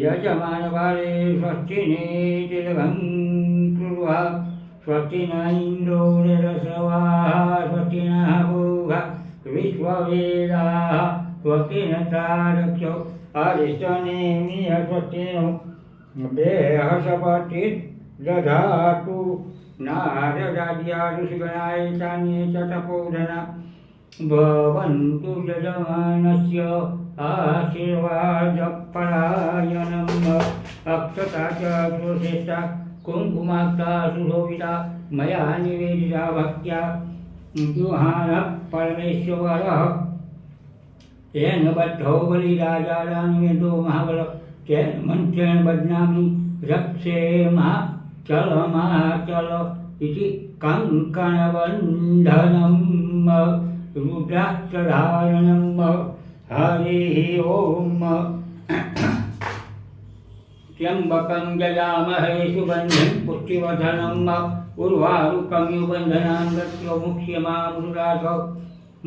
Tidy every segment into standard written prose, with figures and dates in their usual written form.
यजमानकाले स्वस्ति नीतिर्भं कुर्वः स्वस्ति न इन्द्रो निरस्रवाः स्वस्ति नः पूषा विश्ववेदाः स्वस्ति न तारक्षो अरिष्टनेमिः स्वस्ति नो बृहस्पतिर्दधातु नारदाद्यादुषगणाय चान्ये च तपोधना भवन्तु यजमानस्य आशीर्वादपरायणम् अक्षता च सुश्रेष्ठा कुङ्कुमाक्ता सुशोभिता मया निवेदिता भक्त्या जुहानः परमेश्वरः तेन बद्धो बलिराजारानिवेदो महाबल तेन मन्त्रेण बध्नामि रक्षेमः चलमाचल इति कङ्कणबन्धनम् रुद्राक्षधारणम् हरिः ओम् त्र्यम्बकं यजामहे सुगन्धिं पुष्टिवर्धनम् उर्वारुकमिव बन्धनान् गत्योमुक्ष्यमामृतात्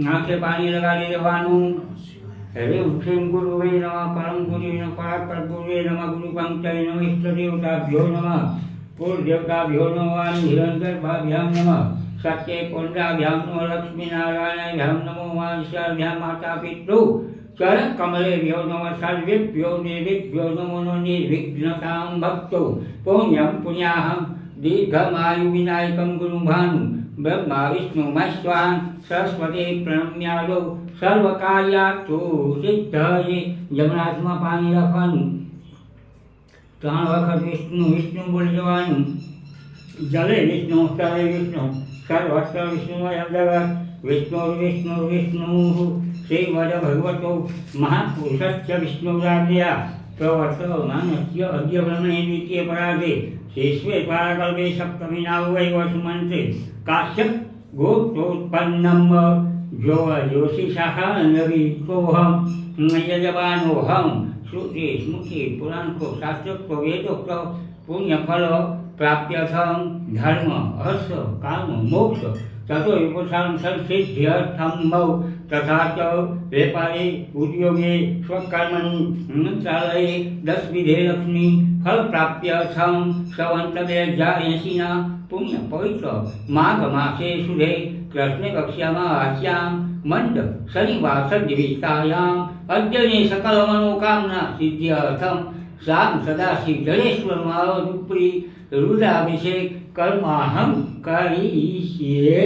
आंखें पानी लगा दे जवानों हरे श्रीं गुरुवे नमः परम गुरुवे नमः परात्पर गुरुवे नमः गुरु पंक्तये नमः इष्ट देवताभ्यो नमः पूर्व देवताभ्यो नमः हिरण्यगर्भाभ्यां नमः सत्ये पुण्डाभ्यां नमः लक्ष्मी नारायणाभ्यां नमो माश्याभ्यां माता पितृ चरण कमलेभ्यो नमः सर्वेभ्यो देवेभ्यो नमो निर्विघ्नतां भक्तो पुण्यं पुण्याहं दीर्घमायु विनायकं गुरुभानु ब्रह्मा विष्णु महेश्वरान् सरस्वती प्रणम्यालो सर्वकार्यार्थो सिद्धये जगन्नाथમાં પાણી રાખવાનું 3 વખત વિષ્ણુ વિષ્ણુ બોલી જવાનું જલે વિષ્ણુ સ્થળે વિષ્ણુ સર્વત્ર વિષ્ણુમય જગત વિષ્ણુ વિષ્ણુ શ્રીમદ ભગવતો મહાપુરુષસ્ય વિષ્ણુરાજ્ઞયા પ્રવર્તમાનસ્ય અદ્ય બ્રહ્મણે દ્વિતીય પરાગે शेषवे पाराकल्पे सप्तमीनावैव सुमन्त्रे काश्यप गोत्रोत्पन्नम् ज्योतिषाखानवीकोऽहं यजमानोऽहं श्रुति स्मृति पुराणको शास्त्रोक्तो वेदोक्तो पुण्यफल प्राप्त्यर्थं धर्म हर्ष काम मोक्ष ततो विपुषां संसिद्ध्यर्थं तथा च व्यापारे उद्योगे स्वकर्मणि मंत्रालये 10 विधे लक्ष्मी फल प्राप्त्यर्थं श्रवन्तव्यजायसिना पुण्य पवित्र माघ मासे शुभे कृष्णे कक्ष्यामास्यां मंद शनिवार सद्यविष्टायाम् अद्यने सकल मनोकामना सिद्ध्यर्थं सां सदाशिव जलेश्वर महारुद्री रुद्राभिषेक कर्माहं करिष्ये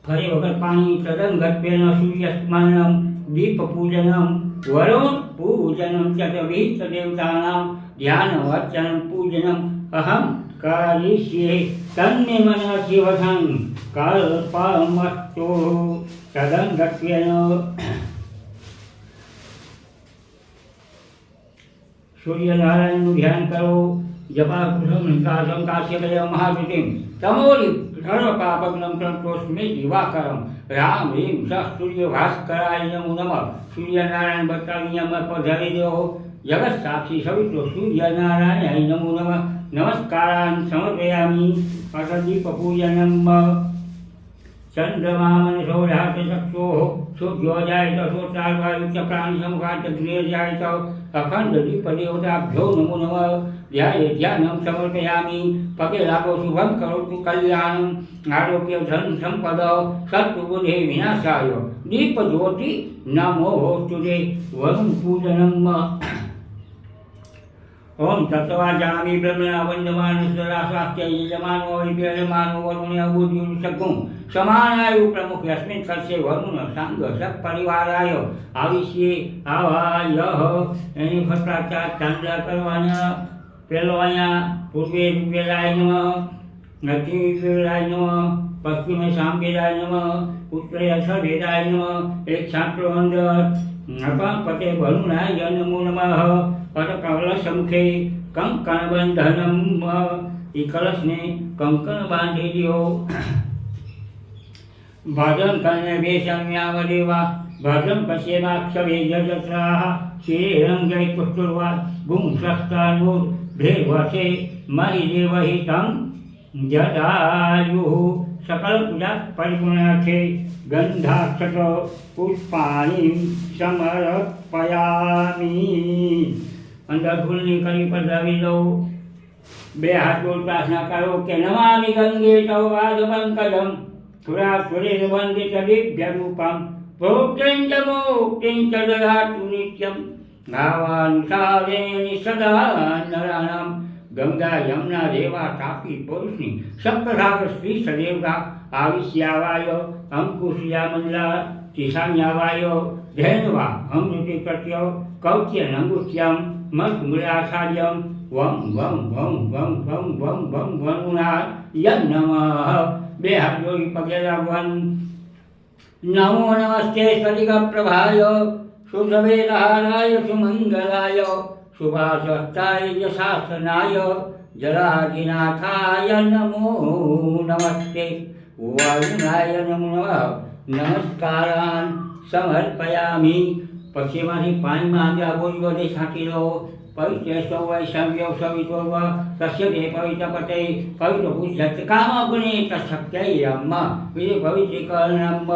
फरी वखत पाणी तदंगत्वेन सूर्यस्मरणं दीपपूजनं वरुण पूजनं च विष्टदेवतानां ध्यानवर्चनं पूजनम् अहं करिष्ये तन्मे मनः शिवसं कल्पमस्तु तदंगत्वेन सूर्यनारायण ध्यान करो जपाकुशं निकासं काश्यपदेव महाद्युतिं तमोरि सर्वपापग्नं प्रणतोऽस्मि दिवाकरं राम ह्रीं सः सूर्यभास्कराय नमो नमः सूर्यनारायण बत्तालियं पधरे देवो जगत् साक्षी सवितो सूर्यनारायणाय नमो नमः नमस्कारान् समर्पयामि अथ दीपपूजनं चंद्रमा मनसो जाते चक्षुः सूर्यो जायत श्रोत्रावायु च प्राणिसमुखात् गृहे जायत अखंड दीपदेवताभ्यो नमो नमः ध्यानं समर्पयामि पगे लागो शुभं करोतु कल्याणम् आरोग्य धन संपद शत्रुबुद्धे विनाशाय दीपज्योति नमोस्तुते वरुण पूजनम् ओम तत्वाजामि ब्रह्मणा वन्दमानस्वराशास्त्य यजमानो विद्यमानो वरुणे अबुद्युषकुं समानायु प्रमुख यस्मिन् कस्य वरुण सांग सपरिवाराय आविष्ये आवायः एनी फटाचा चांद्रा करवाना पेलो અહીંયા પૂર્વે વિવેલાય નમઃ નતિ વિવેલાય નમઃ પશ્ચિમે સામવેદાય નમઃ ઉત્તરે અસવેદાય નમઃ એક છાંટલો અંદર નપા પતે વરુણાય નમો નમઃ અટ કલશમુખે કંકણબંધનમ એ કલશને કંકણ બાંધી દો ભજન કન્યા વેશમ્યાવદેવા भद्रं पश्येमाक्षवेजत्राः श्रीरङ्गै कुष्ठुर्वा गुंसस्तान्वो भेवसे मयि देवहितं जदायुः सकल पूजा परिपूर्ण छे। गंधाक्षत पुष्पाणि समर्पयामि। अंदर फूलनी कली पधरावी दो। बे हाथ जोड़ प्रार्थना करो कि नमामि गंगे तव पादपंकजं सुरासुरेण वंदित दिव्यरूपं प्रोक्तिं च मोक्तिं च ददातु नित्यं भावानुसारेण सदा नराणां। गंगा यमुना देवा तापी पुरुषनी सप्तसागर श्री सदेवगा आविश्यावाय अंकुशियामंडला तिशान्यावाय धेनुवा अमृति प्रत्यो कौच्य नंगुष्यं मधुमूलाचार्यं वं वं वं वं वं वं वं वनुना नमः। बे हाथ जोड़ी पगे लागवन। नमो नमस्ते स्फटिक प्रभाय सुषवेदहाराय सुमंगलाय शुभाशस्ताय यशासनाय जलाधिनाथाय नमो नमस्ते। वायुनाय नमो नमः नमस्कारान् समर्पयामि। पश्चिमाથી પાણીમાં આંગળા બોલી બધે છાંટી લો। પવિત્ર સૌ સંવ્યો સવિતોર્વ તસ્ય તે પવિત્ર પતે પવિત્ર પૂજ્યત કામગ્ને તશક્ય અમ્મ વિજય પવિત્રીકરણમ।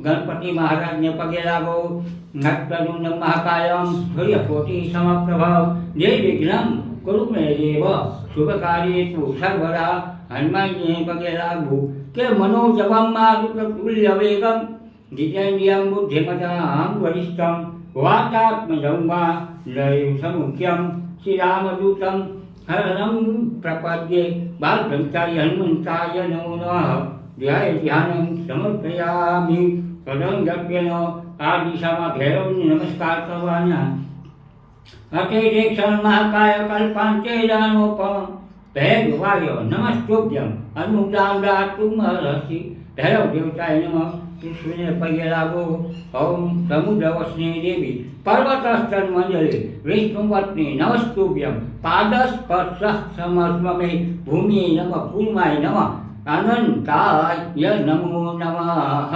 ગણપતિ મહારાજને પગે લાગો। નક્તનુંડ મહાકાયમ સૂર્યકોટિ સમપ્રભ નિર્વિઘ્નમ કુરુ મે દેવ શુભકાર્યેષુ સર્વદા। હનુમાનજીને પગે લાગવું કે મનોજવમમાં તુલ્ય વેગમ जितेन्द्रियं बुद्धिमतां वरिष्ठं वातात्मजं वा लयं समुख्यं श्रीरामदूतं हरणं प्रपद्ये। बालभ्रष्टाय हनुमन्ताय नमो नमः। ध्यानं समर्पयामि। तदङ्गत्वेन आ दिशाમાં ભૈરવને નમસ્કાર કરવાના। અતે ક્ષણ મહાકાય કલ્પાંતે દાનોપમ ભૈરવાય નમસ્તુભ્યં अनुदानदातुमर्हसि। भैरव देवताय नमः। कृष्णे पगे लागो। ओम समुद्रवस्ने देवी पर्वतस्थल मंजले विष्णुपत्नी नमस्तुभ्यं पादस्पर्श समस्ममे भूमि नमः कूर्माय नमः अनंताय नमो नमः।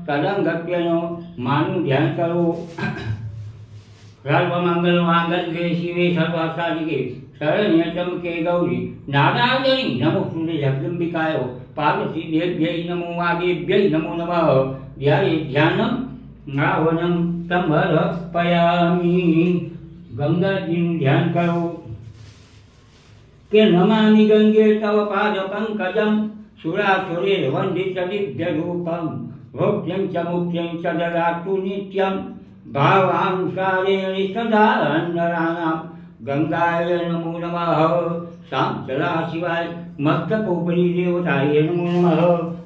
तदंगत्वेन मानु ध्यान करो। सर्वमंगल मांगल्ये शिवे सर्वार्थसाधिके शरण्ये त्र्यंबके गौरी नारायणी नमोस्तुते जगदम्बिकाय। पार्वती देव्यै नमो वागेभ्यै नमो नमः। ध्यानं रावणं समर्पयामि। गंगाजीનું ધ્યાન કરો કે નમામિ ગંગે તવ પાદ પંકજં સુરાસુરેર્વંદિત દિવ્યરૂપં ભોક્ત્યં ચ મુક્ત્યં ચ દદાતુ નિત્યં ભાવાનુસારેણ સદા નરાણાં। गंगाय नमो नमः। शाम सदा शिवाय मस्तकोपरि देवताय नमो नमः।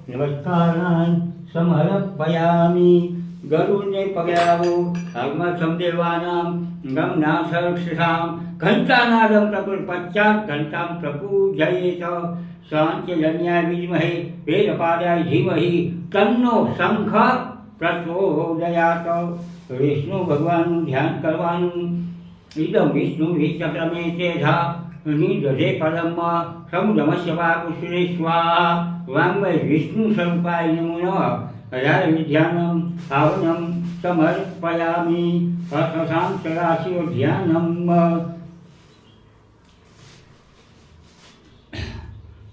नमस्कारान् समर्पयामि। गरुडने पगे लागो। आगमनं देवानां गमनासरक्षसां घंटानादं प्रकुर्पश्चात् घंटां प्रपूजयेत। शान्त्यजन्याय विद्महे वेदपादाय धीमहि तन्नो शंख प्रचोदयात्। विष्णु भगवानનું ध्यान કરવાનું। इदं विष्णु विचक्रमे तेधा निदधे पदम समुद्रमस्य वाकुसुरे स्वाहा। वाङ्मय विष्णु स्वरूपाय नमो नमः। अजाय ध्यानम् आवनं समर्पयामि। अथसां सदाशिव ध्यानम्।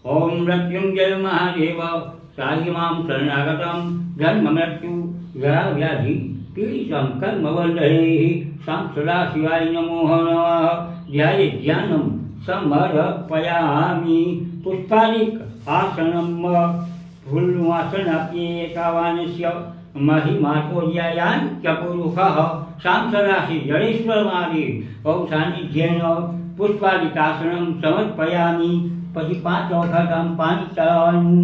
ओम मृत्युंजय महादेव साहि मां शरणागतं जन्म मृत्यु जरा व्याधि पीडितं कर्मवल्लभैः सां सदाशिवाय नमो नमः। ध्याये ध्यानं समर्पयामि। पुष्पादिक आसनं फूलवासनप्येतावानस्य महिमातो ज्ञायाञ्च पुरुषः सां सदाशि जडेश्वरमादि। ओम सान्निध्येन पुष्पादिकासनं समर्पयामि। પછી 5 વખત આમ પાણી ચડાવવાનું।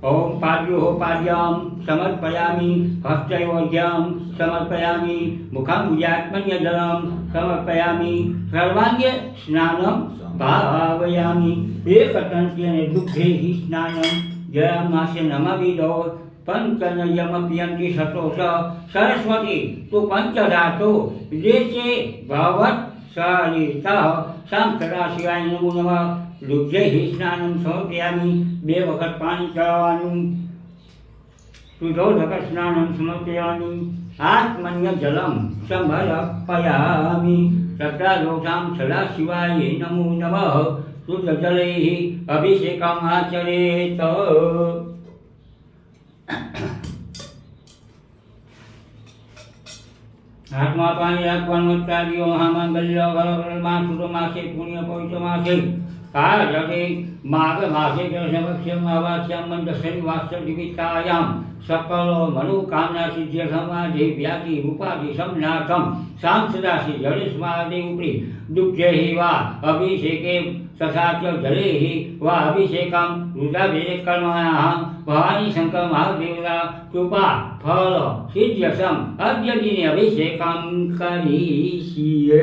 ओम पाद्यो पाद्यां समर्पयामि। हस्तयोज्यां समर्पयामि। मुखाम्बुजात्मन्यजलं समर्पयामि। सर्वाङ्गे स्नानं भावयामि। एकतन्त्रेण दुग्धैः स्नानं जलमासे नमविदो पञ्चनयमप्यन्ति सतोष सरस्वती तु पञ्चधातो देशे भवत् सरितः सां सदाशिवाय नमो नमः। दुग्धैः स्नानं समर्पयामि। 2 વખત પાણી ચડાવવાનું। सुधोधक स्नानं समर्पयामि। आत्मन्यजलं समर्पयामि। सदालोकां सदाशिवाय नमो नमः। शुद्धजलैः अभिषेकम् आचरेत्। हाथमा पानी राखवानुत्तादियो महामंगल्य मासे पुण्य पवित्र मासे कालके माघ मासे समक्षम अवास्यम मंदशनिवास्य दिवितायां सकल मनोकामना सिद्ध्यर्थमादि व्याधि उपाधि समनाथम सांसदासि जलेस्मादि उपरि दुग्धे वा अभिषेके तथा च जले वा अभिषेकं रुद्राभिषेकर्मणः भवानी शंकर महादेवता कृपा फल सिद्ध्यर्थम अद्य दिने अभिषेकं करिष्ये।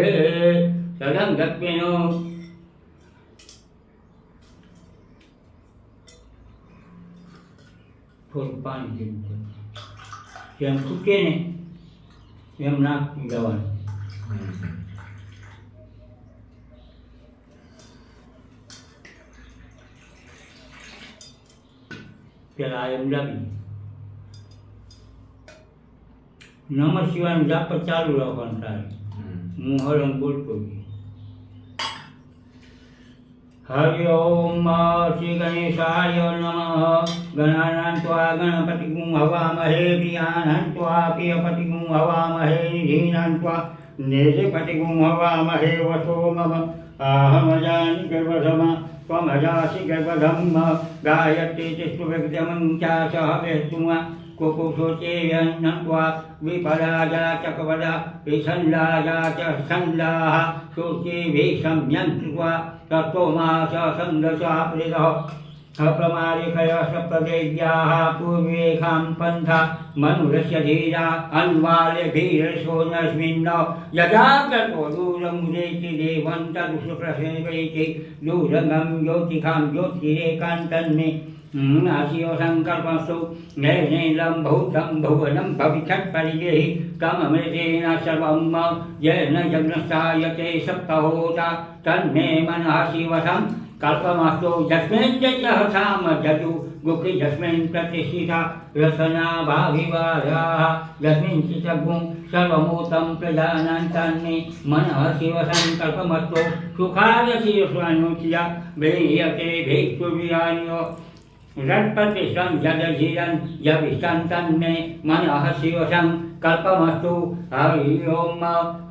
सदं दत्तेन થોડું પાણી જેવું જેમ ફૂટે ને એમ નાખી દેવાનું. પેલા એમ લાગી નમઃ શિવાય જાપ ચાલુ રાખવાનું તારે. હું હરમ બોલતો ગયો. हरि ओम श्री गणेशाय नमः। गणानां त्वा गणपतिगुं हवामहे प्रियाणां त्वा प्रियपतिगुं हवामहे निधीनां त्वा निधिपतिगुं हवामहे वसो मम अहमजानि गर्भधमा त्वमजासि गर्भधम् गायत्री तिष्ठुभक्त्यमं च सह वेष्टुमा कुकुशोचेयन्नं त्वा विपराजा चकवदा विसन्दाजा च सन्दाः शुचिभिः सम्यन्त्वा ततो मास सन्दशः प्रीतः अप्रमारिखय सप्तदेव्याः पूर्वेखां पन्था मनुरस्य धीरा अन्वालेभिरसो नस्मिन् यदा ततो दूरं मुदेति देवं तदुष्प्रसेवयति दूरगं ज्योतिखां ज्योतिरेकान्तन्मे नाशियो संकल्पस्तु नैनं भूतं भुवनं भविष्यत्परिजेहि तममृतेन सर्वं येन यज्ञस्थायते सप्तहोता तन्मे मनः शिवसं कल्पमस्तु यस्मिन् जयहसाम जतु गुखि यस्मिन् प्रतिष्ठिता रसना भाविवाराः यस्मिन् चितगुं सर्वमूतं प्रजानान् तन्मे मनः शिवसङ्कल्पमस्तु सुखाय शिवस्वानुचिया वेयते भेक्षुविरान्यो रत्पति संजदधीरं यविसन्तन्मे मनः शिवसं कल्पमस्तु। हरि ओम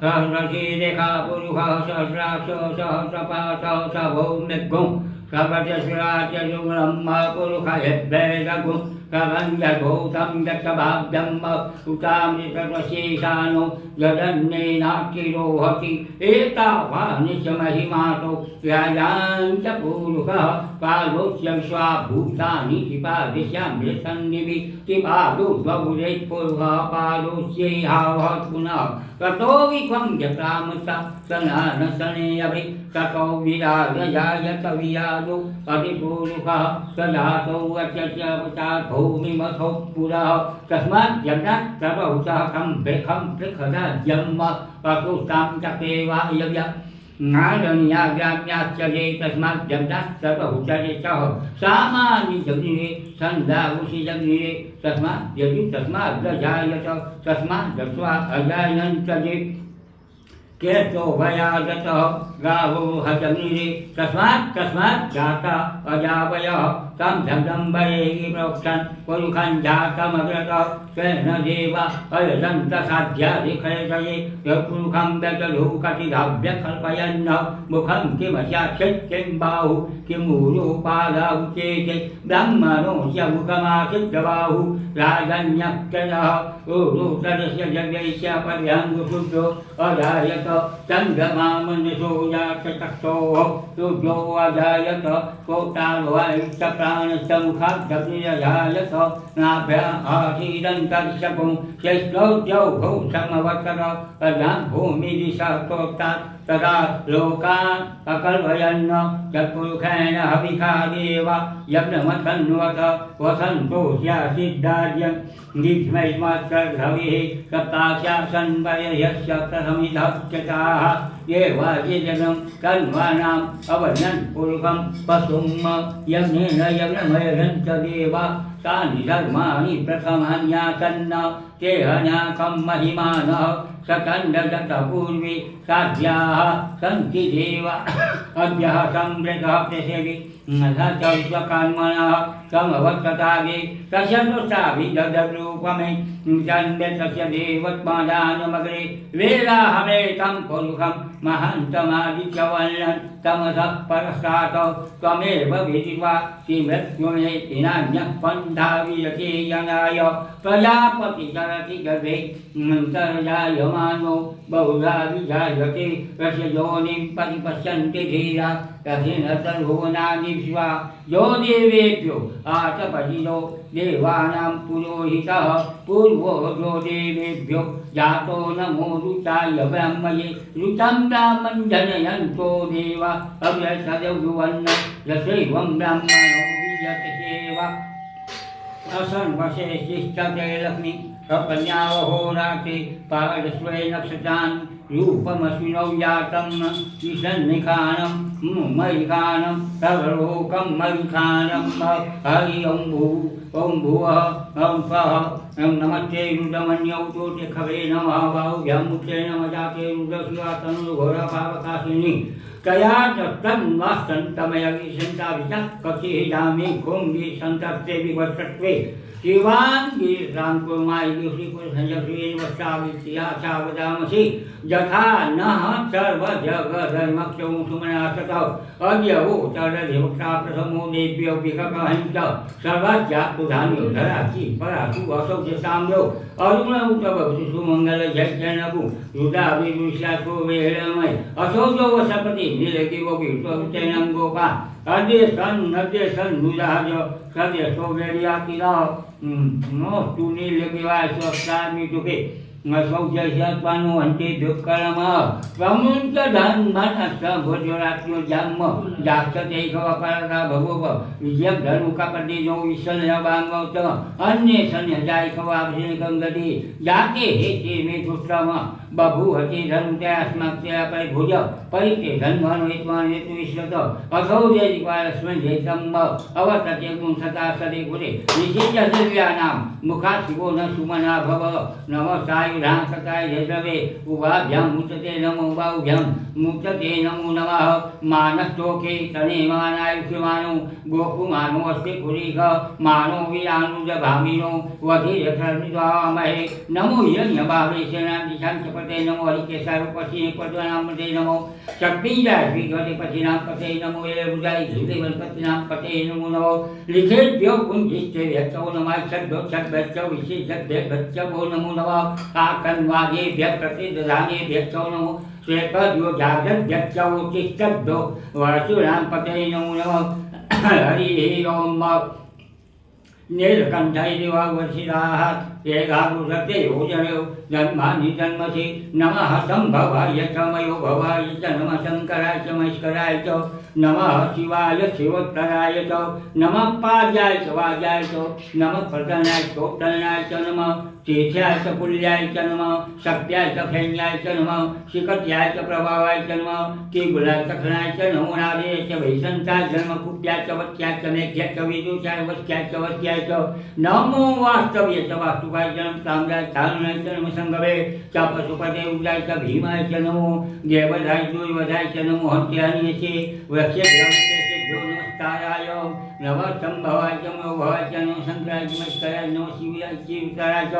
सहस्रशीरेखा पुरुषः सहस्राक्ष सहस्रपाशः सभो मृग्गुं सर्वजस्विराज्यजुगलं पुरुषयद्वैदगुं प्रबन्धभूतं दत्तभाव्यं उतामृतशेषानो यदन्नेनाकिरोहति एतावानिशमहिमातो यायाञ्च पुरुषः पादोस्य स्वाभूतानि तिपादिश्यामृतन्निवि तिपादुर्बहुरेत्पुरुषः पादोस्यैहावः पुनः ततो विश्वं जतामसा सनानसने अभि ततो विराजयायत विराजो अधिपुरुषः सजातो अत्यचात् भूमिमथो पुरः तस्मात् यज्ञात् सर्वहुतः खं पृखदाद्यं पशुस्तां च केवायव्य नारण्याग्राम्याश्चर्ये तस्मात् यज्ञात् सर्वहुतरेतः सामानि जग्निरे सन्दाहुषि जग्निरे तस्मात् यदि तस्मात् जायत तस्मात् दत्वा अजायन्तजे केतो भयागतः गावो हजग्निरे तस्मात् जाता अजावयः तं जगदम्बरे प्रोक्षन् पुरुषं जातमग्रतः तेन देव अयदन्तसाध्यादिखयतये यत्पुरुषं व्यजधूकटिधाभ्यकल्पयन् मुखं किमस्याक्षित् किं बाहु किमूरुपादौ चेति ब्रह्मणोऽस्य मुखमासिद्धबाहु राजन्यक्षरः ऊरुतरस्य जगैस्य पर्यङ्गुशुद्धो अजायत चन्द्रमामनसो जातचक्षोः सूर्यो अजायत कोटालवायुष्टप्राणस्तमुखाब्दप्रियजायत नाभ्यासीदन्तर्षकुं चैश्रौद्यौघौ समवतर अजां भूमिदिशस्तोक्तात् तदा लोकान् अकल्पयन् यत्पुरुषेण हविषा देव यज्ञमसन्वत वसन्तो स्यासिद्धार्यं ग्रीष्मैस्मात्सर्धविः सप्तास्यासन्वयस्य प्रथमिधक्षताः ये वाजिजनं तन्वानाम् अवदन् पुरुषं पशुं यज्ञेन यज्ञमयजन्त देवा तानि धर्माणि प्रथमान्यासन्न ते हन्याकं महिमानः सकण्डशतपूर्वे साध्याः सन्ति देव अद्यः संवृतः प्रसेवि स च विश्वकर्मणः समवर्ततागे तस्य दृष्टाभिदरूपमे जन्मस्य देवत्मादानमग्रे वेदाहमेतं पुरुषं महान्तमादित्यवर्णन् तमसः परस्तात् त्वमेव विदित्वा श्रीमृत्युमेति नान्यः पन्था वियते यनाय प्रजापतिचरति गर्भे अन्तर्जायमानो बहुधा विजायते तस्य योनिं परिपश्यन्ति धीरा तथेन सर्वभुवनानि विश्वा यो देवेभ्यो आतपतिनो देवानां पुरोहितः पूर्वो यो देवेभ्यो जातो नमो ऋताय ब्रह्मये ऋतं ब्राह्मं जनयन्तो देवा अव्यसदौर्वन्न यशैवं ब्राह्मणो वियते सेवा असन्वशे शिष्टते लक्ष्मी कन्यावहोरात्रि पादस्वे नक्षत्रान् रूपमश्विनौ जातं विसन्निखानं मयिखानं सर्वलोकं मयिखानं हरि ओं भुवः ओं स्वः ओं नमस्ते रुद्रमन्यौ तोते खवे नमः बाहुभ्यां मुखे नमः जाते रुद्रशिवातनुर्घोरपावकाशिनी तया दत्तन्वास्तन्तमयविसन्तावितः कक्षिः जामे कुम्भी सन्तस्ते विवर्षत्वे शिवाङ्गी रामकुर्मायि श्रीकुलसंजश्री वत्सावित्या वदामसि यथा नः सर्वजगधर्मक्षौ सुमनासतौ अद्यवो तदधिवक्ता प्रथमो देव्यो विककहञ्च सर्वस्यात्तुधान्यो धरासि परासु असौ च साम्यो अरुणौतभवतु सुमङ्गलजैत्यनभु रुदाभिदुष्यासो वेहरमय असौ जो वसपति नीलगिवो विश्वचैनं गोपा अद्य सन् दुराज सद्य सौवेर्याकिला नो नीलगिवाय स्वस्तामि तुके सौजस्यात्मानो हन्ते दुःकरमः प्रमुञ्च धन्मनस्य भोजरात्यो जन्म जाक्षते खवपरता भगवप विजयं धनुकपतिनो विसन्यवाङ्गौत अन्ये सन्यजाय खवाभिषेकं गति जाते हेते मे दुष्टम बभूवति धनुतयास्मक्त्या परिभुज परिते धन्वनो हेत्वान् हेतु विश्वत असौ जयिपायस्मिन् जयितम् अवर्तते पुंसता सदे गुरे निषिद्य दिव्यानां मुखात् शिवो न सुमना भव नमस्ताय ढांसकाय जयवे उभाभ्यां मुचते नमो बाहुभ्यां मुचते नमो नमः मानस्तोके तने मानाय श्रीमानो गोकुमानो अस्ति कुरीख मानो वीरानुज भामिनो वधीरथर्मिद्वामहे नमो हिरण्यभावे सेनाधिशांचपते नमो हरिकेशारूपसिने पद्मनामते नमो शक्तिजाय श्रीगणपतिनां पते नमो एलबुजाय श्रीदेवपतिनां पते नमो नमो लिखेभ्यो कुञ्जिष्टे व्यक्तौ नमः षड्भ्यो षड्भ्यश्च विशेषभ्यश्च वो नमो नमः आकन्वादेभ्यः प्रतिदधानेभ्यश्च नमो श्वेतभ्यो जागृभ्यश्च तिष्ठभ्यो वसुरां पते नमो नमः हरिः ओं नीलकण्ठैर्वशिराः एकापुरुषते योजनो जन्मानि जन्मसि नमः सम्भवाय च मयो भवाय च नमः शङ्कराय च महेश्वराय च नमः शिवाय शिवोत्तराय च नमः पाद्याय च वाद्याय च नमः प्रतनाय चोत्तरणाय च नमः तीर्थ्याय च पुल्याय च नमः शक्त्याय च फैन्याय च नमः शिखत्याय च प्रभावाय च नमः केबुलाय च खनाय च नमो नादेय च वैसन्ताय जन्मकुप्याय च वत्याय च मेघ्याय च विदुषाय वस्त्याय च वस्त्याय च नमो वास्तव्य च वास्तुकाय च ताम्राय चारुणाय च नमः संगवे च पशुपते उजाय च भीमाय च नमो देवधाय दुर्वधाय च नमो हत्यानियसे वृक्षभ्यो नमस्काराय नमः संभवाय च नमो भवाय च नमः शंकराय च महेश्वराय नमः शिवाय च उत्तराय च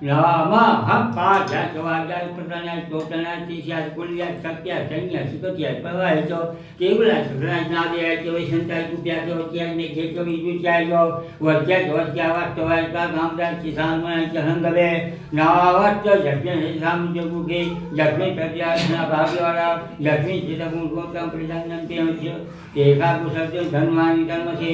नमः पाद्याय च वाद्याय प्रतनाय चोत्तरणाय तीर्थ्याय कुल्याय शक्त्याय सैन्याय शिखत्याय प्रभावाय च केवलाय सकलाय नादेयाय च वैसन्ताय कुप्याय च वत्याय मेघ्याय च विदुषाय च वत्याय च वत्याय वास्तवाय च गाम्राय च सान्वयाय च हंगवे नावच्च यस्मिन् सामुद्रगुहे यस्मिन् प्रत्यास्ना भाग्यवारा यस्मिन् चितगुणगोत्रं प्रजानन्ते एकाकुशस्य धन्वानि धर्मसे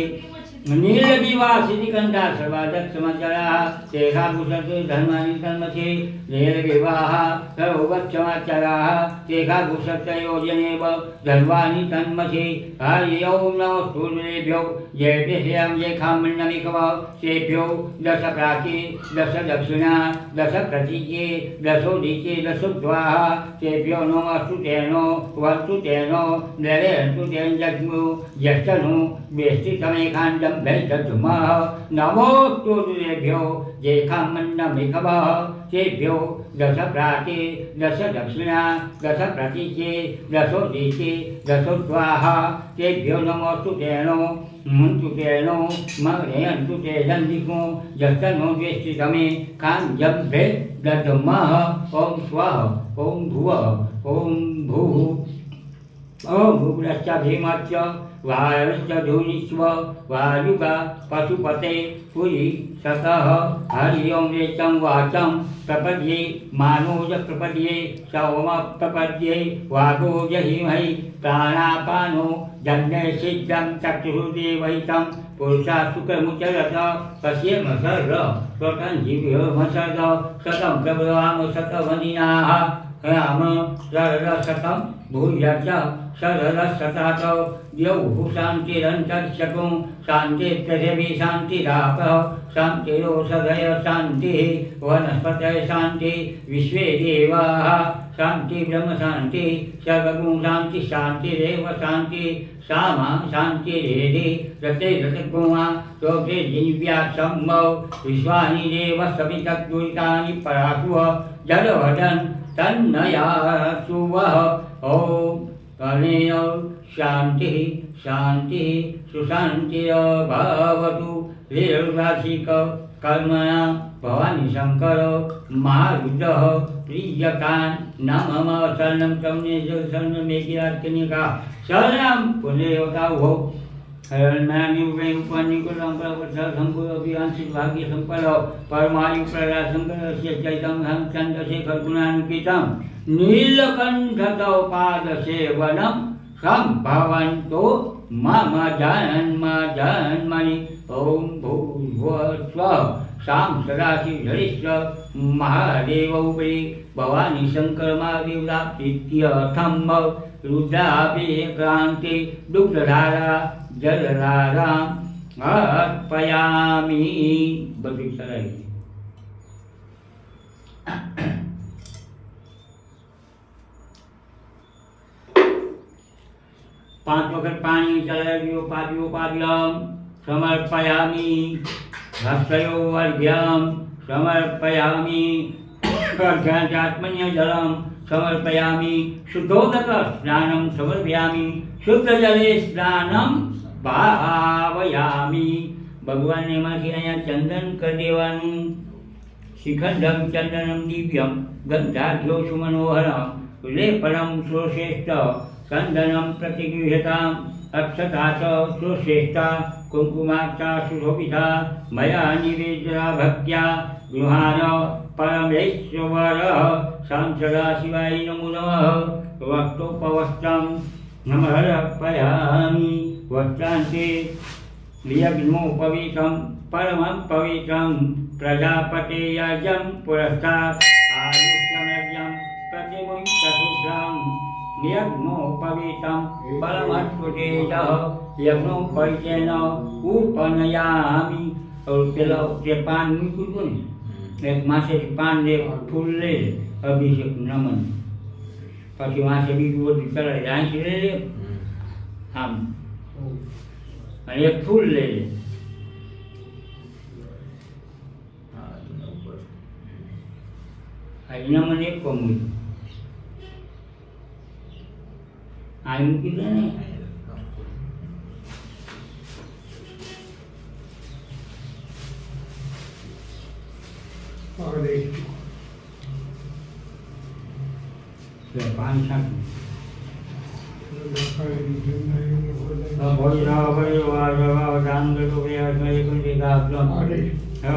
नीलविवासिनिकण्ठा सर्वादक्षमाचाराः तेषाकुशस्य धर्मानि धर्मसे नीलविवाह सर्वोपक्षमाचाराः तेषाकुशस्य योजनेव धर्मानि धर्मसे हरि ओं नमः सूर्येभ्यो जयतेषां जेखामण्डमिकव तेभ्यो दश प्राचे दश दक्षिणा दश प्रतीके दशोदिके दशोद्वाहा तेभ्यो नमस्तु तेनो वस्तु तेनो नरेन्तु तेन जग्मु यस्तनु वेष्टितमेकाण्डं जम्भे दधुमः नमोऽस्तु तुभ्यो जेखामन्नमेघवः तेभ्यो दश प्राते दश दक्षिणा दश प्रतीचे दशोदिते दशोद्वाहा तेभ्यो नमोऽस्तु तेनो मुन्तु तेनो मग्नेयन्तु ते दन्दिको यस्तनो द्वेष्टितमे कां जम्भे दधुमः ॐ स्वः ॐ भुवः ॐ भूः ॐ भूभुरश्च भीमश्च वायुश्च धूनिष्व वायुगा पशुपते पुरी सतः हरि ओं रेचं वाचं प्रपद्ये मानोज प्रपद्ये सौम प्रपद्ये वागो जहिमहि प्राणापानो जन्मे सिद्धं चक्षुर्देवहितं पुरुषा शुक्रमुचरत पश्येम सर्व स्वतञ्जीवमसद शतं प्रभवाम शतवनिनाः राम शरशतं भूयश्च शरशतात् द्यौः शान्तिरन्तरिक्षगुं शान्ति पृथिवी शान्तिरापः शान्तिरोषधय शान्तिः वनस्पतयः शान्तिः विश्वे देवाः शान्ति ब्रह्म शान्ति सर्वगुण शान्ति शान्तिरेव शान्ति सामा शान्तिरेधि रते रतगुणा तोते दिव्या सम्भव विश्वानि देव सवितद्दुरितानि पराशुः जलवदन् तन्नया सुवः ॐ कनेन शान्तिः शान्तिः सुशान्तिर्भवतु लीलराशिक कर्मणा भवानी शंकर महारुद्रः प्रियकान् न मम शरणं तमने शरणमेकिरात्मनिका शरणं पुनरेवतावो परमायुप्रराशंकरस्य चैतं चन्द्रशेखर गुणान्वितं नीलकण्ठतोपादसेवनं सम्भवन्तो मम जन्मनि ॐ भूर्भुवस्वः शां सदाशिवधरिष्व महादेवौपरि भवानी शंकर महादेवप्रीत्यर्थं रुद्राभिक्रान्ति दुग्धधारा जलधाराम् अर्पयामि બધું સરાઈ 5 વખત પાણી ચલાવ્યોપાદ્યોપાદ્યમ સમર્પયામિ ભક્ષયો વર્ઘ્યમ સમર્પયામિ अर्घ्यात्मन्यजलं समर्पयामि शुद्धोदक स्नानं समर्पयामि शुद्धजले स्नानं भावयामि भगवान एमांथी अहींया चंदन कर देवानुं शिखंडं चंदनं दिव्यं गंधाढ्यो सुमनोहरं लेपनं श्रेष्ठ चंदनं प्रतिगृह्यताम् अक्षता च सुश्रेष्ठा कुङ्कुमाक्षा सुशोभिता मया निवेदिता भक्त्या गृहाण परमेश्वरः सांसदा शिवाय नमो नमः वक्तोपवस्त्रं समर्पयामि वस्त्रान्ते यज्ञोपवीतं परमं पवित्रं प्रजापतेयजं पुरस्तात् आयुष्यमेयं प्रतिमुक्तशुभ्रं यज्ञोपवीतं परमत्वतेजः यज्ञोपवीतेन उपनयामि और पेला जे पान मूक्યું ને એક માસે પાન દે ફૂલ લે અભિષેક નમન પછી માસે બીજું બધું ચડાવી આંસી લઈ લે આમ અને એક ફૂલ લઈ લે આ નમન એક મૂક્યું આ મૂકી દે ને पानी छाट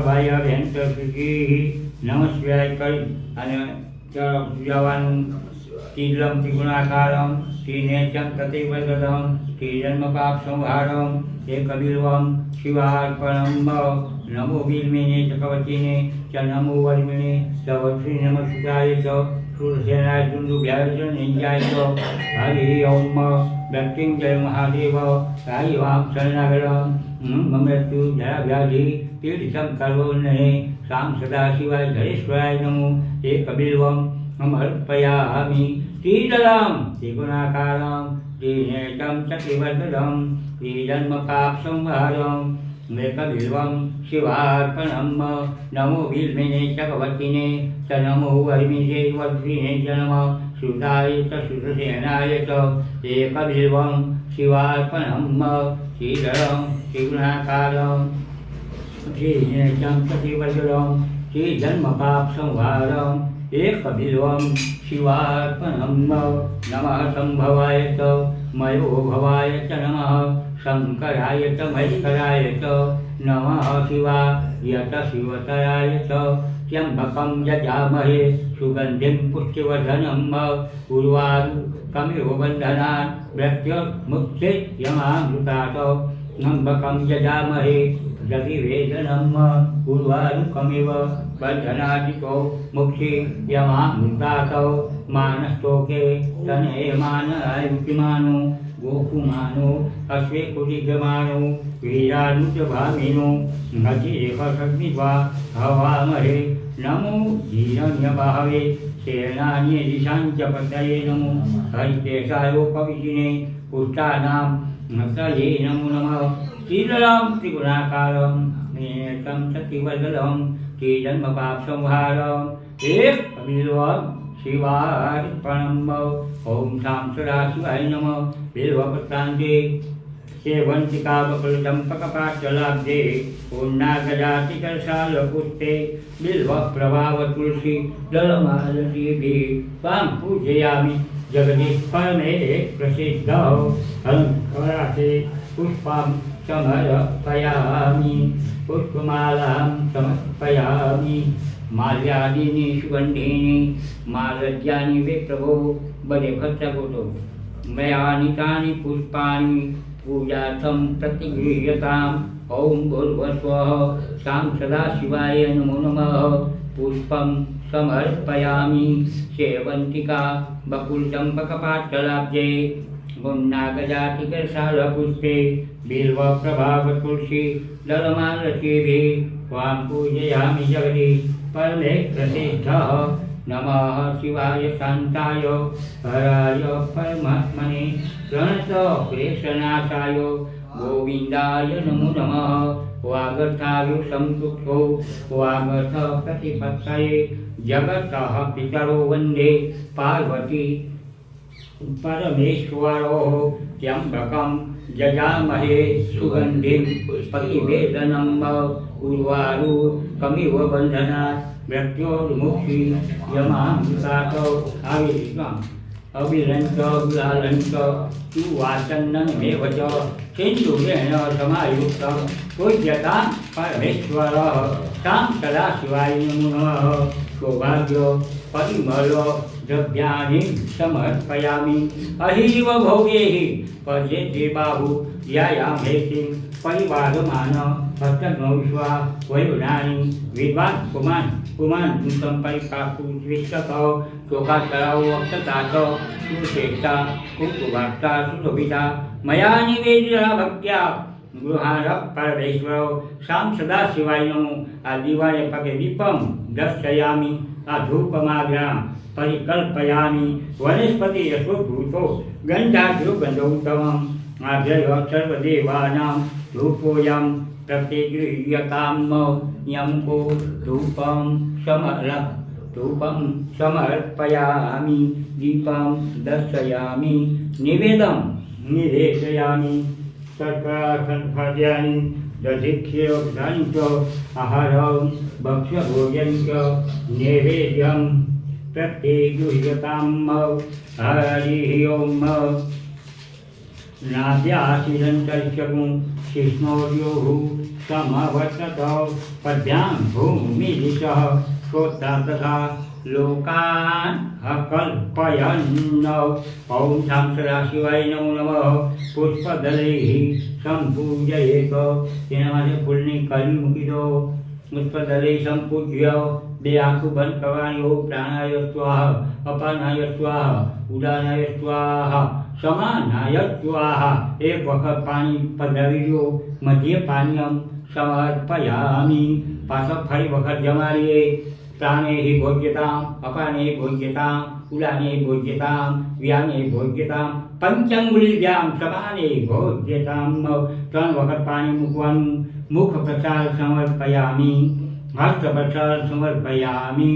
ભાઈ બેન નમસ્કાર કરી અને જવાનું તીલમ ત્રિગુણાકારમ શ્રીનેચમ પ્રતિપદમ શ્રીજન્મ પાપ સંહારમ એકબિલ્વમ શિવાર્પણમ नमो वीरमेने चक्रवर्तीने च नमो वर्मिणे च वत्सि नमस्कारे च सूर्यसेनाय दुन्दुभ्याय च निञ्जाय च हरि ओम मृत्युञ्जय महादेव रायवां शरणागतम् मृत्यु जराव्याधि तीर्थं कर्वन्नहे सां सदाशिवाय धरेश्वराय नमो एकबिल्वं समर्पयामि श्रीदलं त्रिगुणाकारं श्रीनेत्रं चक्रिवर्धनं श्रीजन्मपापसंहारं મેકબિલ્વમ શિવાર્પણમ નમો બિલ્મિને ચકવતીને ચ નમો વર્મિષે વદ્રીને ચ નમઃ સુધાય ચ સુધસેનાય ચ એકબિલ્વમ શિવાર્પણમ શ્રીધરમ શ્રીગુણાકારમ શ્રીનેચમ સતીવજ્રમ શ્રીજન્મપાપ સંહારમ એકબિલ્વમ શિવાર્પણમ નમઃ સંભવાય ચ મયો ભવાય ચ નમઃ શંકરાય ચ મહેશ્વરાય ચ નમઃ શિવાય ચ શિવતરાય ચ ત્ર્યંબકમ યજામહે સુગંધિમ પુષ્ટિવર્ધનમ ઉર્વારુકમિવ બંધનાન મૃત્યુર્મુક્ષેયમામૃતાત ત્ર્યંબકમ યજામહે જગિવેદનમ ઉર્વારુકમિવ બંધનાદિતો મુક્ષેયમામૃતાત માનસ્તોકે તનેયમાનયુતિમાનો ગોકુમાનો અશ્વેકુલિગમાનો વીરાનુજભામિનો નજીરેખગ્નિવા હવામહે નમો ધીરન્યભાવે સેનાન્ય દિશાંચ પતયે નમો હરિકેશાયોપવિશિને પુષ્ટાનામ નસયે નમો નમઃ શ્રીધરમ ત્રિગુણાકારમ નિનેતમ સતીવદલમ શ્રીજન્મપાપ સંહારમ એકબિલ્વમ શિવાર્પણમ ઓમ શામ સદાશિવાય નમઃ બિલ્વપત્રાંજે સેવંતિકાબકલચંપકપાચલાબ્જે પૂર્ણાગજાતિકરશાલપુષ્પે બિલ્વપ્રભાવતુલસી દલમાલતીભિ ત્વાં પૂજયામિ જગદીશ પરમે પ્રસિદ્ધ હંકરાસે પુષ્પં સમર્પયામિ પુષ્પમાલાં સમર્પયામિ માલ્યાદીની સુગંધીની માલદ્યાની વે પ્રભો બરે ખર્ચગોતો મયાનિતાની પુષ્પાણી પૂજાर्थं प्रतिगृह्यताम् ॐ भूर्भुवस्वः शां सदाशिवाय नमो नमः पुष्पं समर्पयामि सेवन्तिका बकुलचम्पकपाटलाब्जे गुण्डागजातिकरशालपुष्पे बिल्वप्रभावतुलसी दलमालतीभिः त्वां पूजयामि जगदीश परमे प्रसिद्धः नमः शिवाय शान्ताय हराय परमात्मने प्रणत क्लेशनाशाय गोविन्दाय नमो नमः वागर्थायु संतुष्टो वागर्थ प्रतिपत्तये जगतः पितरो वन्दे पार्वती परमेश्वरो त्र्यम्बकं जजामहे सुगन्धिं प्रतिवेदनं उर्वारुकमिव बन्धनात् मृत्योर्मुक्षी यमामृतात् આવી રીતના અબિલંચ ગુલાલંચ સુવાચનમેવ ચ સિંધુરેણ સમાયુક્તં પૂજ્યતા પરમેશ્વર તાં સદાશિવાય નમો નમઃ સૌભાગ્ય પરિમળ દ્રવ્યાણિ સમર્પયામિ અહીવ ભોગેહિ પર્યેતે બાહુ યાયામેતિં પરિવારમાન હસ્તગ્નો વિશ્વા વયુનાની વિદ્વાન कुमान संपरिकाकु विश्वत शोकाचराव अक्षताच सुश्रेष्ठा कुकुभाक्ता सुशोभिता मया निवेदिता भक्त्या गृहार परमेश्वर शाम सदाशिवाय नमो आ दिवाळे पगे दीपम दर्शयामि आ धूपमाग्राम परिकल्पयामि वनस्पति यशोभूतो गन्धाद्रुगन्धोत्तमम् आभ्यय सर्वदेवानां धूपोऽयं प्रतिगृह्यताम् यं को धूपं समर्पयामि दीपं दर्शयामि निवेदयामि सर्वखाद्यानि दधिक्ष्यं च आहारं भक्ष्यभोजनं च नैवेद्यं प्रतिगृह्यताम् हरिः ओम् नाभ्याशिरन्तरिक्षगुं शिष्णोर्योः समवर्तत पद्भ्यां भूमिदिशः श्रोता तथा लोकान् कल्पयन् ॐ शां सदाशिवाय नमो नमः पुष्पदलैः सम्पूजयेत તેના માટે ફૂલની કલી મૂકી દો પુષ્પદલૈ સંપૂજ્ય બે આંખો બંધ કરવાની ઓમ પ્રાણાય સ્વાહા અપાનાય સ્વાહા ઉદાનાય સ્વાહા સમાનાય સ્વાહા એક વખત પાણી પધરાવી દો મધ્ય પાનીયમ समर्पयामि पास फरी वखत जमारिए प्राणे हि भोज्यतां अपाने भोज्यतां उदाने भोज्यतां व्याने भोज्यतां पंचंगुलिभ्यां समाने भोज्यतां 3 वखत पाणी મૂકવાનું मुखप्रसाद समर्पयामि, हस्तप्रसाद समर्पयामि,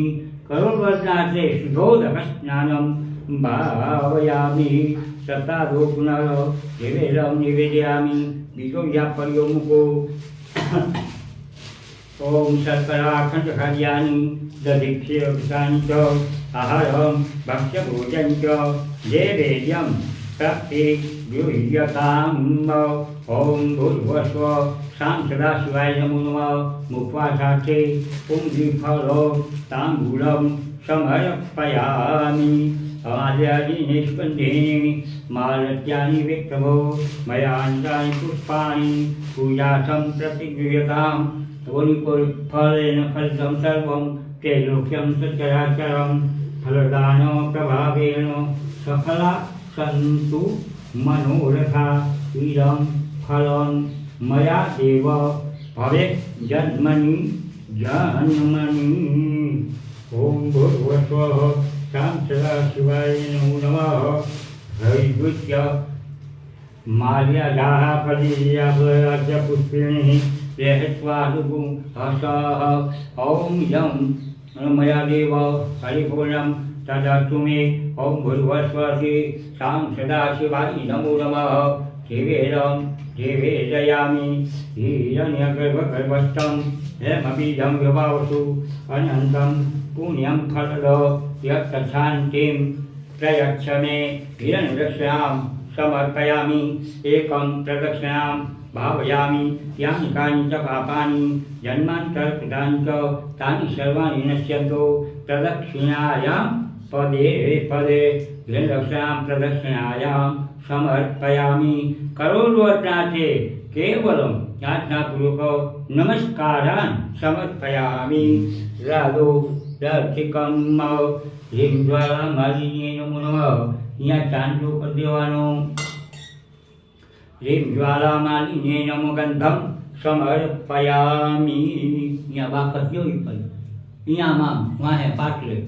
करोड्वर्णासे शुद्धोदकस्नानं भावयामि, सतारो पुनः निवेदं निवेदयामि, बीजोऽय्यापर्यो मुखो ओम शर्कराखण्डखाद्यानि दधिक्षेपसानि च आहारं भक्ष्यभोजनं च देवेद्यं प्राप्ते गृह्यताम्। ओम भूर्भुवस्सुः सां सदाशिवाय नमो नमः। मुखवासार्थे पुंड्रीफलो ताम्बूलं समर्पयामि। आद्यादीनि स्कन्धेनि मालत्यानि विप्रभो मयान्तानि पुष्पाणि पूजार्थं प्रतिगृह्यताम्। फलेन फलितं सर्वं त्रैलोक्यं सचराचरं फलदान प्रभावेण सफला सन्तु मनोरथा। इदं फलं मया देव भवेत् जन्मनि जन्मनि। ओम भूर्भुवस्सुः सां सदाशिवाय नमो नमः। हरिद्वित्य माल्यादाः फलीयाभयाद्य पुष्पिणीः ओम यं मया देव हरिपूर्णं तदस्तु मे। ओम भूर्भुवस्सुः सां सदाशिवाय नमो नमः। देवेदं देवेदयामि हिरण्यगर्भगर्भस्थं हेमबीजं विभावसु अनन्तं पुण्यं फलद यत्शान्तिं प्रयच्छ मे। हिरण्यदक्षिणां समर्पयामि, एकं प्रदक्षिणां भावयामि। यानि कानि च पापानि जन्मान्तरकृतानि च तानि सर्वाणि नश्यन्तु। प्रदक्षिणायां पदे पदे हिरण्यदक्षिणां प्रदक्षिणायां समर्पयामि। करोड्वर्णासे केवलं याज्ञापूर्वक नमस्कारान् समर्पयामि। राधो दर्शिकं ह्रीं ज्वालामालिन्यै नमो नमः। અહીંયા ચાંદલો કરી દેવાનો। ह्रीं ज्वालामालिन्यै नमो गन्धं समर्पयामि। અહીંયા બાકસ જોઈ પડી અહીંયા આમ વાહે પાટલે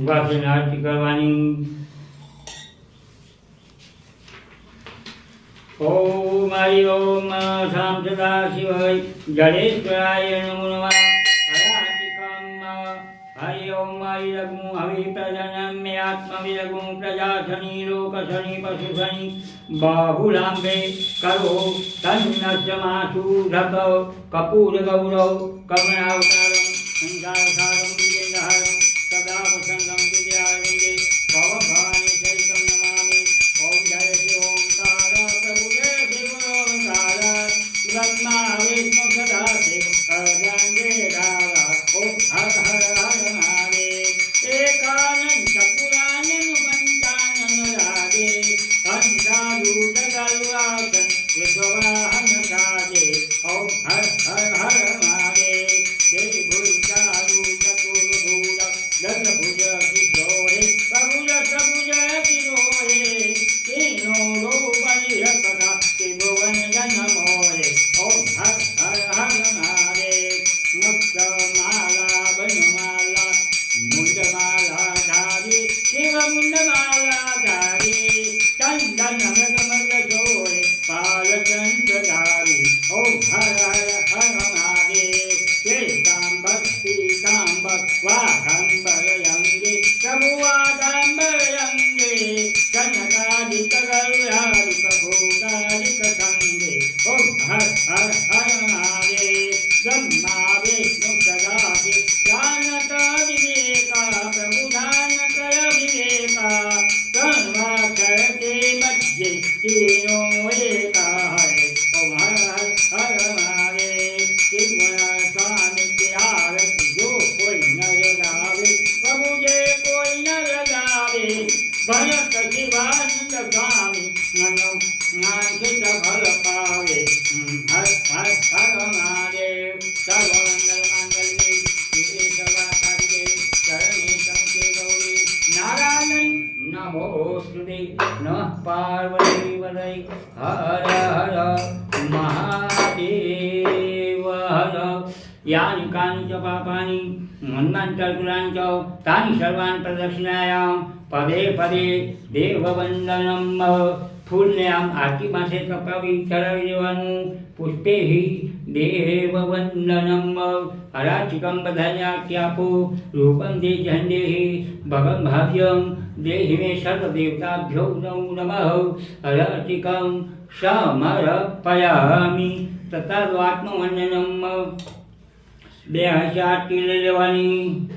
ઉપાસના આરતી કરવાની। ओम हरि ओम सां सदाशिवाय जडेश्वराय नमो नमः। हरातिकं हरि ओम हरिरग्मु हविप्रजनं मे आत्मविरग्मु प्रजाशनि लोकशनि पशुशनि बाहुलाम्बे करो तन्नश्यमासु धत कपूरगौरौ कमलावतारं संसारसारं विजयहरं सदा वसन्तं विद्यारण्ये भवभवानी सहितं नमामि। ओम जय श्री ओंकार प्रभु जय श्री ओंकार ब्रह्मा विष्णु सदा शिव अरंगे धारा। ओम हर हर हर महादेव। एकानंद पुराणन पंचानन राजे पंचारूढ़ गरुड़ासन विश्ववाहन साजे। ओम हर हर हर महादेव। जय भूचारू चतुर्भुज दशभुज किशोरे प्रभुज प्रभुज किशोरे तीनों रूप निरकथा त्रिभुवन जन मोरे। ओम हर हर હર હર મહાદેવ હર યાની કાની ચ પાપાની હનુમાંતર્પુરાની ચ તાની સર્વાન પ્રદક્ષિણાયામ પદે પદે દેવવંદનમ ફૂલને આમ આરતી પાસે કપાવી ચડાવી દેવાનું પુષ્પે દેવવંદનમ અરાચિકમ બધાને આરતી આપો રૂપમ દે જંડેહી ભગમ ભાવ્યમ દેહિ મે સર્વદેવતાભ્યો નમઃ અરાચિકમ સમર્પયામિ તથા આત્મવંદનમ બે હાથે આરતી લઈ લેવાની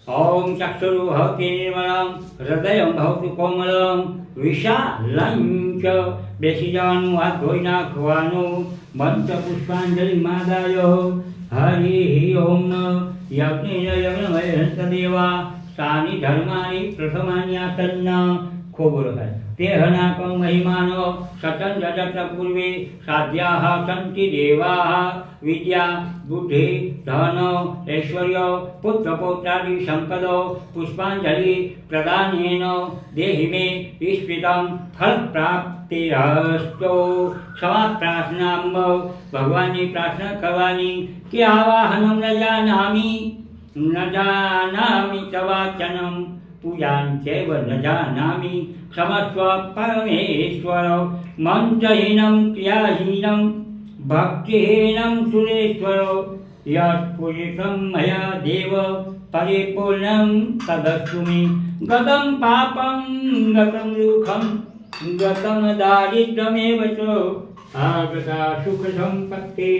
ઓમ ચક્ષુરુ ભવતિ નિર્મલમ હૃદયમ ભવતુ કોમલમ વિશાલં ચ બેસી જવાનું હાથ ધોઈ નાખવાનું મંત્ર પુષ્પાંજલિ માદાય હરિ ઓમ યજ્ઞ યજ્ઞમય દેવા સાની ધર્માની પ્રથમાની આસન્ના ખૂબ બોલો તેહનાકં મહિમાનો સતં જગત પૂર્વે સાધ્યાઃ સંતિ દેવાઃ વિદ્યા બુદ્ધિ ધન ઐશ્વર્ય પુત્ર પૌત્રાદિ સંપદો પુષ્પાંજલિ પ્રદાનેન દેહિ મે ઈશ્વિતં ફલ પ્રાપ્તિરસ્તુ ક્ષમા પ્રાર્થના ભગવાનની પ્રાર્થના કરવાની કે આવાહનમ ન જાનામિ તવાચનમ પૂજાન ચૈવ ન જાનામિ ક્ષમસ્વ પરમેશ્વર મંત્રહીનમ ક્રિયાહીનમ ભક્તિહીનમ સુરેશ્વર યત્ પૂજિતમ મયા દેવ પરિપૂર્ણમ તદસ્તુ મે ગતમ પાપમ ગતમ દુઃખમ ગતમ દારિદ્ર્યમેવ ચ આગતા સુખ સંપત્તિ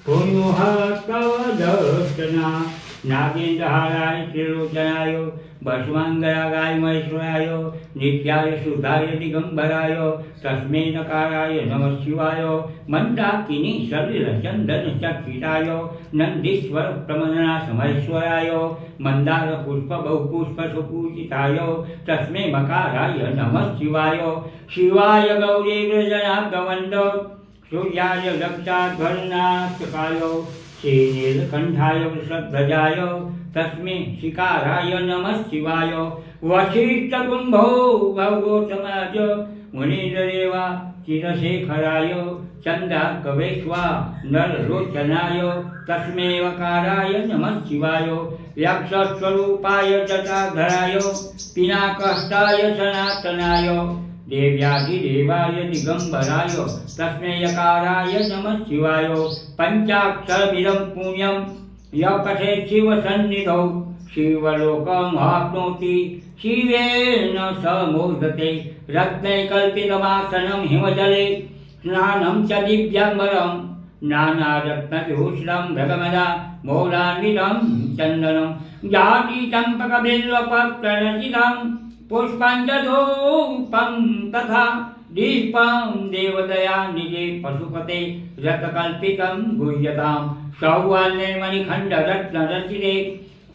પુણ્યોહતદર્શના નાગેન્દ્રહારાય ત્રિલોચનાય ભસ્માંગરાગાય મહેશ્વરાય નિત્યાય શુદ્ધાય દિગંબરાય તસ્મે નકારાય નમઃ શિવાય મંદાકિની સલિલચંદન ચક્ષિતાય નંદીશ્વર પ્રમદના સમૈશ્વરાય મંદાર પુષ્પ બહુપુષ્પ સુપૂજિતાય તસ્મે મકારાય નમઃ શિવાય શિવાય ગૌરી વ્રજનાગમંત સૂર્યાય દક્ષાધ્વરનાથકાય श्रीनीलकण्ठाय वृषध्वजाय तस्मै शिकाराय नमः शिवाय वसिष्ठकुम्भो भवगोतमाज मुनीन्द्रदेवा चिरशेखराय चन्द्रार्कवेश्वा नरलोचनाय तस्मै वकाराय नमः शिवाय यक्षस्वरूपाय जटाधराय पिनाकहस्ताय सनातनाय देव्याधिदेवाय दिगंबराय तस्मै यकाराय नमः शिवाय पंचाक्षरमिदं पुण्यं यः पठेत् शिवसन्निधौ शिवलोकमाप्नोति शिवेन समोदते रत्नैकल्पितमासनं हिमजले स्नानं च दिव्याम्बरं नानारत्नविभूषणं भृगमदा मौलान्वितं चन्दनं जातिचम्पकबिल्वपत्ररचितं पुष्पाञ्जधूपं तथा दीपं देवदया निजे पशुपते रथकल्पितं गुह्यतां सौवर्णे मणिखण्डरत्नरचिते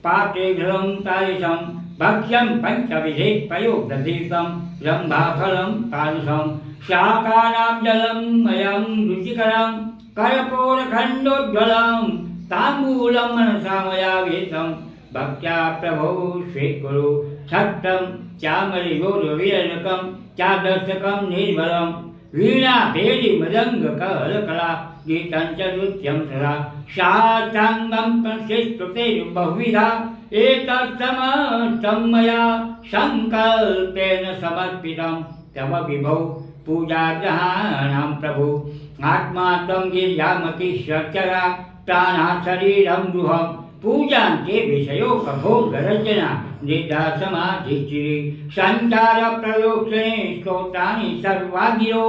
पात्रे घृतं तालिशं भक्ष्यं पञ्चविधे पयोदधीतं रम्भाफलं तादृशं शाकानां जलम् अयं रुचिकरं कर्पूरखण्डोज्ज्वलं ताम्बूलं मनसा मया विहितं भक्त्या प्रभो स्वीकुरु छत्रं चामरिगोरवीरनकं चादर्शकं निर्मलं वीणा भेदि मृदङ्गकलकला गीतं च नृत्यं सदा शास्त्राङ्गं संस्कृते बहुविधा एतत्समस्तं मया सङ्कल्पेन समर्पितं तव विभो पूजाग्रहाणां प्रभु आत्मा त्वं गिर्यामति शर्चरा प्राणा शरीरं गृहं पूजान्ते विषयोपभोगरचना निद्रासमाधिश्चिरे सञ्चारप्रयोक्षणे स्तोत्राणि सर्वागिरो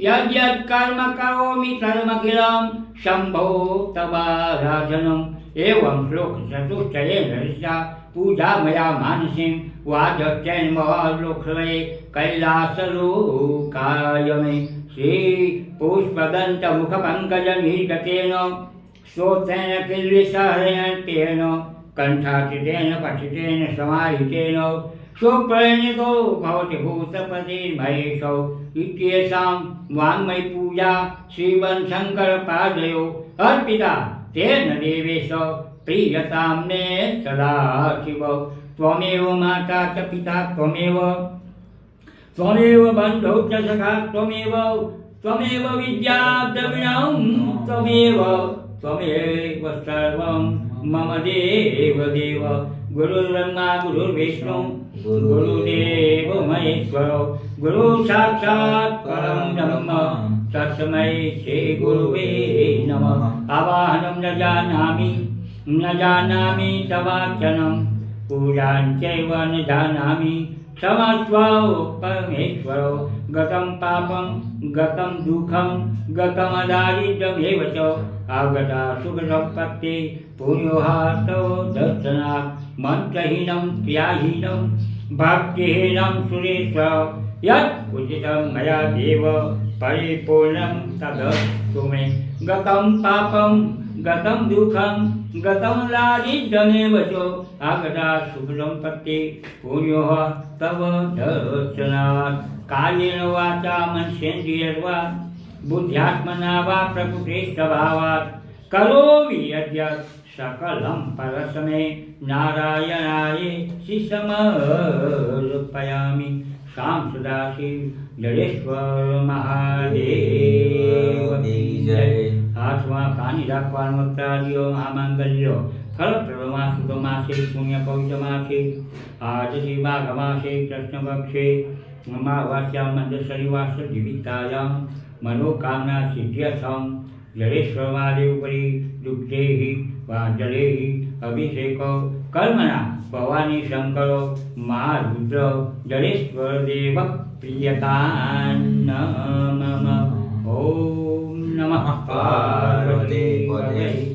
यद्यत्कर्म करोमि कर्मखिलं शम्भो तवाराधनम् एवं श्लोकचतुष्टयेन ऋषा पूजा मया मानसीं वाचस्तेन महालोकवे कैलासलोकाय मे श्रीपुष्पदन्तमुखपङ्कजनिर्गतेन स्तोत्रेण किल्विषहरेण कण्ठाचितेन पठितेन समाहितेन सुप्रणीतो भवति भूतपतिर्महेशौ इत्येषां वाङ्मयपूजा श्रीवनशङ्करपादयो अर्पिता तेन देवेश प्रीयतां मे सदा शिव त्वमेव माता च पिता त्वमेव बन्धौ च सखा त्वमेव त्वमेव विद्या द्रविणं त्वमेव सर्वं मम देव देव। गुरुर्ब्रह्मा गुरुर्विष्णु गुरुदेव महेश्वरो गुरु साक्षात् परं ब्रह्म तस्मै श्री गुरुवे नमः। आवाहनं न जानामि तवार्चनं पूजां चैव न जानामि क्षमस्व परमेश्वरो। गतं पापं गतं दुःखं गतं दारिद्र्यमेव च आगता सुखसम्पत्ति पुण्योहा तव दर्शनात्। मन्त्रहीनं क्रियाहीनं भक्तिहीनं सुरेश्वर यत् उचितं मया देव परिपूर्णं तदस्तु मे। गतं पापं गतं दुःखं गतं दारिद्र्यमेव च आगता सुखसम्पत्ति पुण्योः तव दर्शनात्। कायेन वाचा मनसेन्द्रियर्वा बुद्ध्यात्मना वा प्रकृते स्वभावात् करोमि यद्यत् सकलं परस्मै नारायणाय समर्पयामि। शाम सदाशिव जडेश्वर महादेव की जय। हाथમાં પાણી રાખવાનું વક્તારીઓ મહામાંગલ્યો ફળપ્રદમાં સુખમાસે પુણ્ય પવિત્રમાસે આજથી માઘમાસે કૃષ્ણપક્ષે અમાવાસ્યા મંદસરિવાસ જીવિતાયામ मनोकामना सिद्ध्यर्थं जडेश्वर महादेव परि दुग्धेहि वाञ्जलेहि अभिषेको कर्मणा भवानी शंकरो महारुद्र जडेश्वर देव प्रियतान् नमः। ओम नमः पार्वती पते।